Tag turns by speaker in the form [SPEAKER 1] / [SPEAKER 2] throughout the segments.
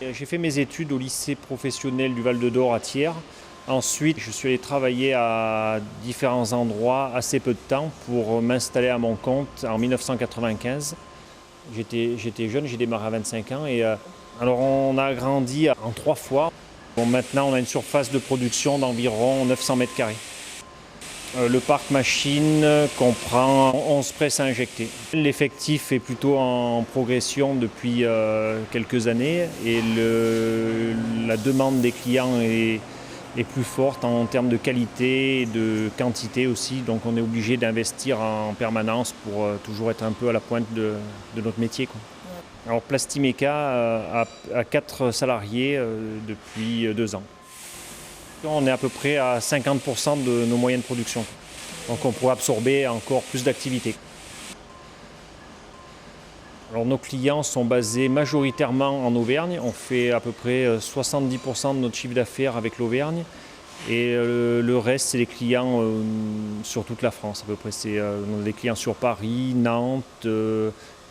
[SPEAKER 1] J'ai fait mes études au lycée professionnel du Val-de-Dor à Thiers. Ensuite, je suis allé travailler à différents endroits assez peu de temps pour m'installer à mon compte en 1995. J'étais jeune, j'ai démarré à 25 ans alors on a agrandi en 3 fois. Bon, maintenant, on a une surface de production d'environ 900 mètres carrés. Le parc machine comprend 11 presses à injecter. L'effectif est plutôt en progression depuis quelques années et la demande des clients est plus forte en termes de qualité et de quantité aussi. Donc on est obligé d'investir en permanence pour toujours être un peu à la pointe de notre métier, quoi. Alors Plastimeca a 4 salariés depuis 2 ans. On est à peu près à 50% de nos moyens de production. Donc on pourrait absorber encore plus d'activités. Alors nos clients sont basés majoritairement en Auvergne. On fait à peu près 70% de notre chiffre d'affaires avec l'Auvergne. Et le reste, c'est les clients sur toute la France à peu près. C'est des clients sur Paris, Nantes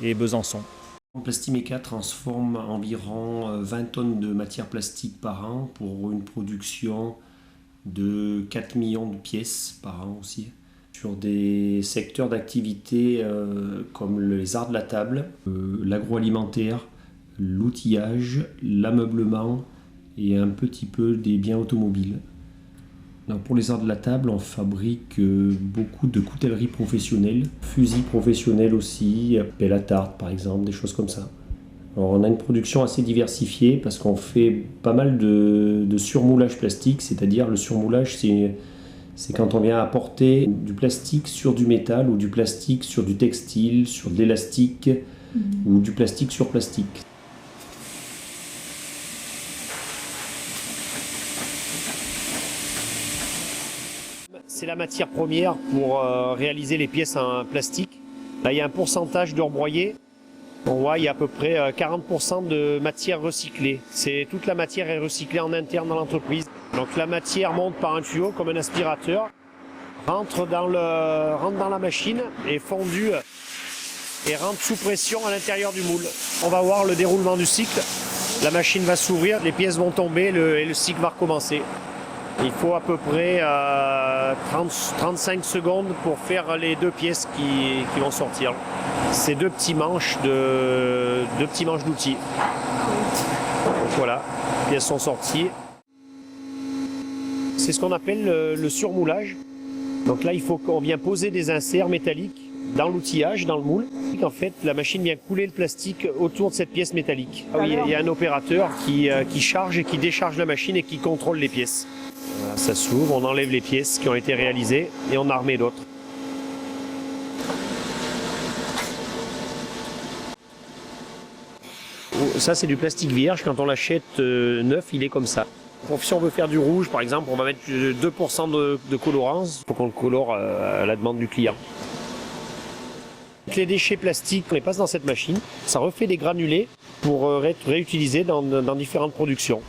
[SPEAKER 1] et Besançon. Plastimeca transforme environ 20 tonnes de matière plastique par an pour une production de 4 millions de pièces par an aussi. Sur des secteurs d'activité comme les arts de la table, l'agroalimentaire, l'outillage, l'ameublement et un petit peu des biens automobiles. Alors pour les arts de la table, on fabrique beaucoup de coutellerie professionnelle, fusils professionnels aussi, pelle à tarte par exemple, des choses comme ça. Alors on a une production assez diversifiée parce qu'on fait pas mal de surmoulage plastique, c'est-à-dire le surmoulage c'est quand on vient apporter du plastique sur du métal ou du plastique sur du textile, sur de l'élastique ou du plastique sur plastique. C'est la matière première pour réaliser les pièces en plastique. Là, il y a un pourcentage d'or broyé. On voit il y a à peu près 40% de matière recyclée. Toute la matière est recyclée en interne dans l'entreprise. Donc la matière monte par un tuyau comme un aspirateur, rentre dans la machine, est fondue et rentre sous pression à l'intérieur du moule. On va voir le déroulement du cycle. La machine va s'ouvrir, les pièces vont tomber et le cycle va recommencer. Il faut à peu près 35 secondes pour faire les 2 pièces qui vont sortir. C'est 2 petits manches d'outils. Voilà, les pièces sont sorties. C'est ce qu'on appelle le surmoulage. Donc là, il faut qu'on vienne poser des inserts métalliques dans l'outillage, dans le moule. En fait, la machine vient couler le plastique autour de cette pièce métallique. Oui, il y a un opérateur qui charge et qui décharge la machine et qui contrôle les pièces. Voilà, ça s'ouvre, on enlève les pièces qui ont été réalisées et on en remet d'autres. Ça, c'est du plastique vierge. Quand on l'achète neuf, il est comme ça. Si on veut faire du rouge, par exemple, on va mettre 2% de colorant. Il faut qu'on le colore à la demande du client. Les déchets plastiques, on les passe dans cette machine. Ça refait des granulés pour être réutilisés dans différentes productions.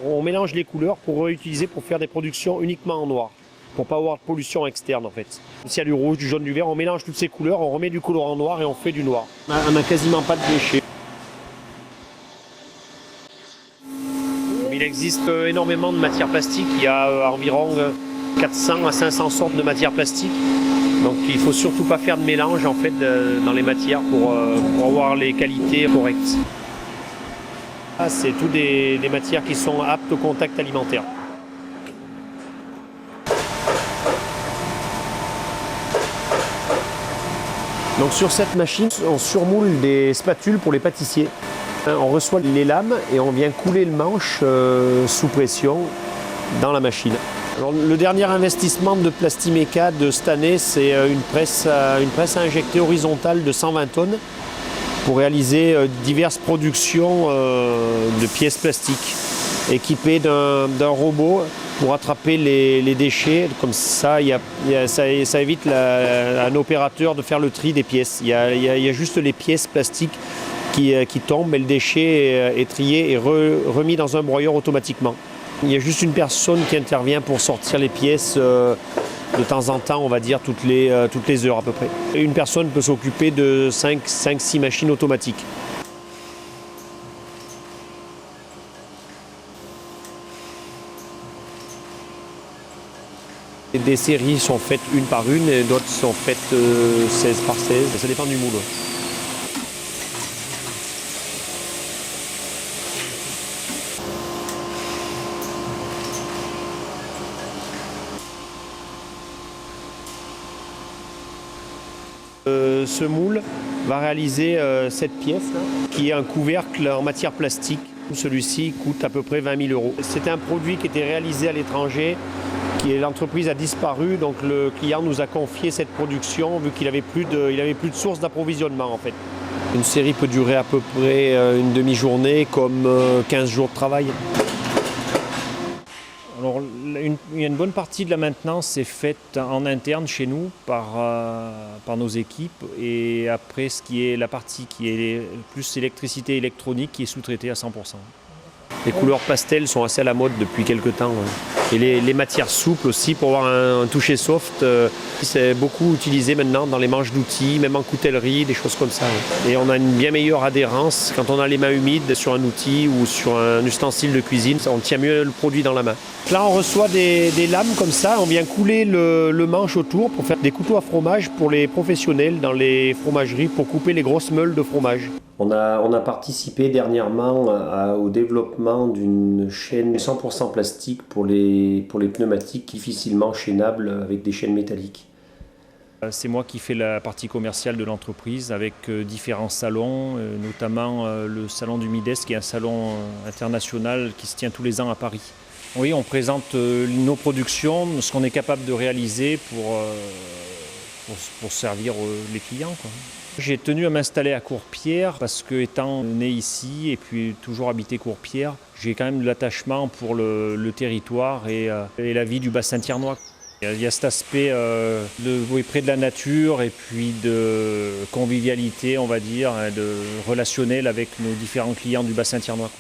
[SPEAKER 1] On mélange les couleurs pour réutiliser pour faire des productions uniquement en noir, pour pas avoir de pollution externe en fait. S'il y a du rouge, du jaune, du vert, on mélange toutes ces couleurs, on remet du colorant noir et on fait du noir. On n'a quasiment pas de déchets. Il existe énormément de matières plastiques, il y a environ 400 à 500 sortes de matières plastiques. Donc il ne faut surtout pas faire de mélange en fait dans les matières pour avoir les qualités correctes. C'est toutes des matières qui sont aptes au contact alimentaire. Donc sur cette machine, on surmoule des spatules pour les pâtissiers. On reçoit les lames et on vient couler le manche sous pression dans la machine. Alors, le dernier investissement de Plastimeca de cette année, c'est une presse à injecter horizontale de 120 tonnes pour réaliser diverses productions de pièces plastiques équipées d'un robot pour attraper les déchets. Comme ça, ça évite un opérateur de faire le tri des pièces. Il y a juste les pièces plastiques qui tombent et le déchet est trié et remis dans un broyeur automatiquement. Il y a juste une personne qui intervient pour sortir les pièces de temps en temps, on va dire toutes les heures à peu près. Et une personne peut s'occuper de 5-6 machines automatiques.
[SPEAKER 2] Des séries sont faites une par une et d'autres sont faites 16 par 16. Ça dépend du moule. Ce moule va réaliser cette pièce là, qui est un couvercle en matière plastique. Celui-ci coûte à peu près 20 000 euros. C'était un produit qui était réalisé à l'étranger, l'entreprise a disparu, donc le client nous a confié cette production vu qu'il n'avait plus de source d'approvisionnement en fait. Une série peut durer à peu près une demi-journée comme 15 jours de travail.
[SPEAKER 1] Alors, une bonne partie de la maintenance est faite en interne chez nous par nos équipes, et après ce qui est la partie qui est plus électricité électronique qui est sous-traitée à 100%.
[SPEAKER 2] Les couleurs pastel sont assez à la mode depuis quelques temps. Et les matières souples aussi pour avoir un toucher soft. C'est beaucoup utilisé maintenant dans les manches d'outils, même en coutellerie, des choses comme ça. Et on a une bien meilleure adhérence quand on a les mains humides sur un outil ou sur un ustensile de cuisine. On tient mieux le produit dans la main. Là, on reçoit des lames comme ça. On vient couler le manche autour pour faire des couteaux à fromage pour les professionnels dans les fromageries pour couper les grosses meules de fromage. On a participé dernièrement au développement d'une chaîne 100% plastique pour les pneumatiques difficilement chaînables avec des chaînes métalliques.
[SPEAKER 1] C'est moi qui fais la partie commerciale de l'entreprise avec différents salons, notamment le salon du Mides qui est un salon international qui se tient tous les ans à Paris. Oui, on présente nos productions, ce qu'on est capable de réaliser pour servir les clients, quoi. J'ai tenu à m'installer à Courpierre parce que, étant né ici et puis toujours habité Courpierre, j'ai quand même de l'attachement pour le territoire et la vie du bassin thiernois. Il y a cet aspect près de la nature et puis de convivialité, on va dire, de relationnel avec nos différents clients du bassin thiernois.